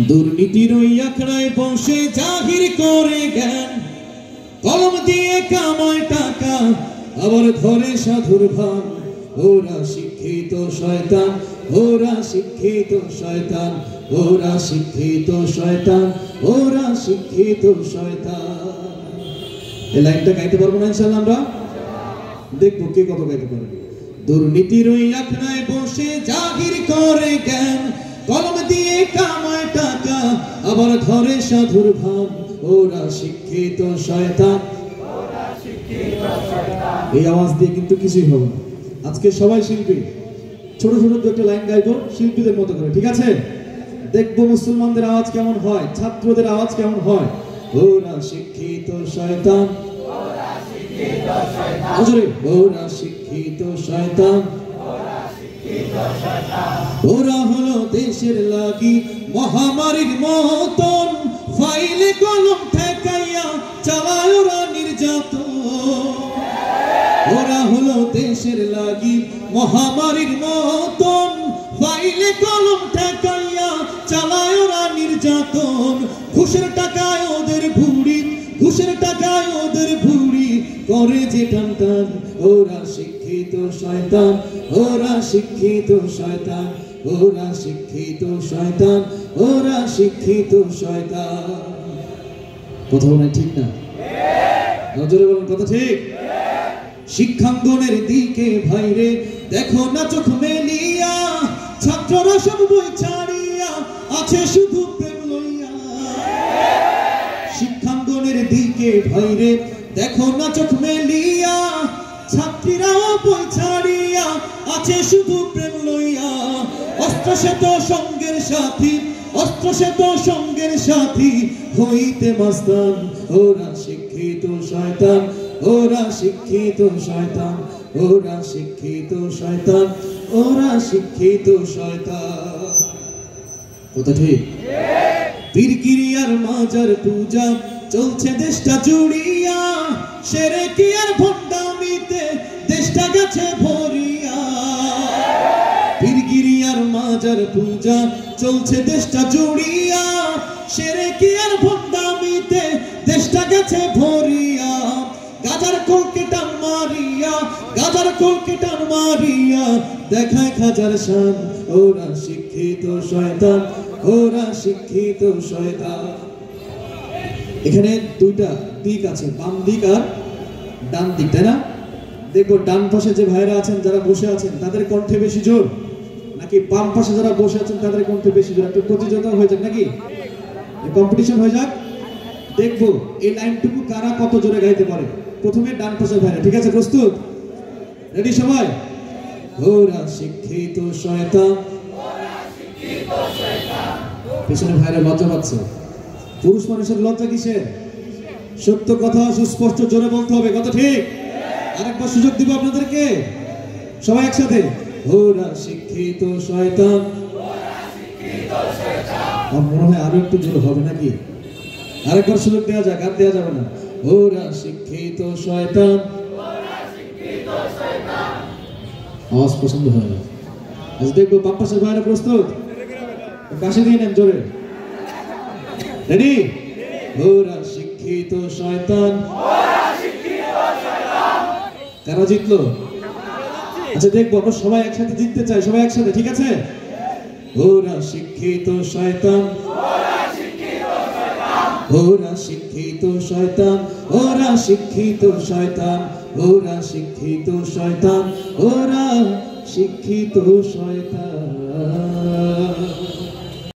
দুর্নীতির ওই আখড়ায় বসে জাহির করে জ্ঞান, কলম দিয়ে কামায় টাকা আবার ধরে সাধুর ভান। ওরা শিক্ষিত শয়তান, ওরা শিক্ষিত শয়তান, ওরা শিক্ষিত শয়তান, ওরা শিক্ষিত শয়তান। এই লাইনটা গাইতে পারবো না ইনশাআল্লাহ? আমরা দেখবো কে কত গাইতে পারবে। দুর্নীতির ওই আখড়ায় বসে জাহির করে জ্ঞান, কলম দিয়ে কামায় টাকা আবার ধরে সাধুর ভান। ওরা শিক্ষিত শয়তান, ওরা শিক্ষিত শয়তান। এই আওয়াজ দিয়ে কিন্তু কিছুই হবে না। আজকে সবাই শিল্পী, ছোট ছোট দু একটা লাইন গাইবো শিল্পীদের মতো করে, ঠিক আছে? দেখবো মুসলমানদের আওয়াজ কেমন হয়, ছাত্রদের আওয়াজ কেমন হয়। ওরা শিক্ষিত শয়তান, ওরা শিক্ষিত শয়তান, ওরা শিক্ষিত শয়তান, ওরা শিক্ষিত শয়তান। ওরা হলো দেশের লাগি মহামারীর মতন, ফাইলে কলম ঠেকাইয়া চালায় ওরা নির্যাতন। ওরা হলো দেশের লাগি মহামারীর মতন, ফাইলে কলম ঠেকাইয়া চালায় ওরা নির্যাতন। ঘুষের টাকায় ওদের ভুড়ি, ঘুষের টাকায় ওদের ভুড়ি করে যে টান টান। ওরা শিক্ষিত শয়তান, ওরা শিক্ষিত শয়তান, ওরা শিক্ষিত শয়তান, ওরা শিক্ষিত শয়তান। কথা বলেন ঠিক না? নজরে বলেন কথা ঠিক। শিক্ষাঙ্গনের দিকে ভাইরে দেখো না চোখ মেলিয়া, ছাত্ররা সব বই ছাড়িয়া আছে শুধু প্রেম লইয়া। শিক্ষাঙ্গনের দিকে ভাইরে দেখো না চোখ মেলিয়া, ছাত্রীরাও বই ছাড়িয়া আছে শুধু প্রেম লইয়া। অস্ত্র সে তো সঙ্গের সাথী, অস্ত্র সে তো সঙ্গের সাথী হইতে মাস্তান। ওরা শিক্ষিত শয়তান, ওরা শিক্ষিত শয়তান, ওরা শিক্ষিত শয়তান, ওরা শিক্ষিত শয়তান। কথা ঠিক? পীরকিরিয়ার মাজার পূজা চলছে দেশটা জুড়িয়া, শিরকি আর ভণ্ডামিতে দেশটা গেছে ভরিয়া। পীরকিরিয়ার মাজার পূজা চলছে দেশটা জুড়িয়া, শিরকি আর ভণ্ডামিতে দেশটা গেছে ভরিয়া। গাজার কলকে টান মারিয়া, গাজার কলকে টান মারিয়া দেখায় খাজার শান। ওরা শিক্ষিত শয়তান, ওরা শিক্ষিত শয়তান। এখানে দুইটা দিক আছে, বাম দিক আর ডান দিক, তাই না? দেখবো ডান পাশে যে ভাইরা আছেন যারা বসে আছেন তাদের কণ্ঠে বেশি জোর, নাকি বাম পাশে যারা বসে আছেন তাদের কণ্ঠে বেশি জোর? একটু প্রতিযোগিতা হয়ে যাক নাকি, কম্পিটিশন হয়ে যাক। দেখবো এই লাইনটুকু কারা কত জোরে গাইতে পারে। প্রথমে ডান পাশের ভাইরা, ঠিক আছে? প্রস্তুত? রেডি সবাই? ওরা শিক্ষিত শয়তান, পেছনে ভাইরা লজ্জা পাচ্ছে। পুরুষ মানুষের লজ্জা কিসের? সত্য কথা সুস্পষ্ট জোরে বলতে হবে, কথা ঠিক? আরেকবার সুযোগ দিব আপনাদেরকে, সবাই একসাথে। ওরা শিক্ষিত শয়তান, আমার মনে হয় আরো একটু জোরে হবে নাকি? আরেকবার সুযোগ দেওয়া যাক, আর দেওয়া যাবে না। ওরা শিক্ষিত শয়তান, আওয়াজ পছন্দ হয় না। আজ দেখবো বাম পাশের ভাইরা প্রস্তুত? কাশি দিয়ে নেন জোরে। রেডি? ওরা শিক্ষিত শয়তান, কারা জিতলো? আচ্ছা দেখবো, আমরা সবাই একসাথে জিততে চাই, সবাই একসাথে, ঠিক আছে? ওরা শিক্ষিত শয়তান, ওরা শিক্ষিত শয়তান, ওরা শিক্ষিত শয়তান, ওরা শিক্ষিত শয়তান, ওরা শিক্ষিত শয়তান।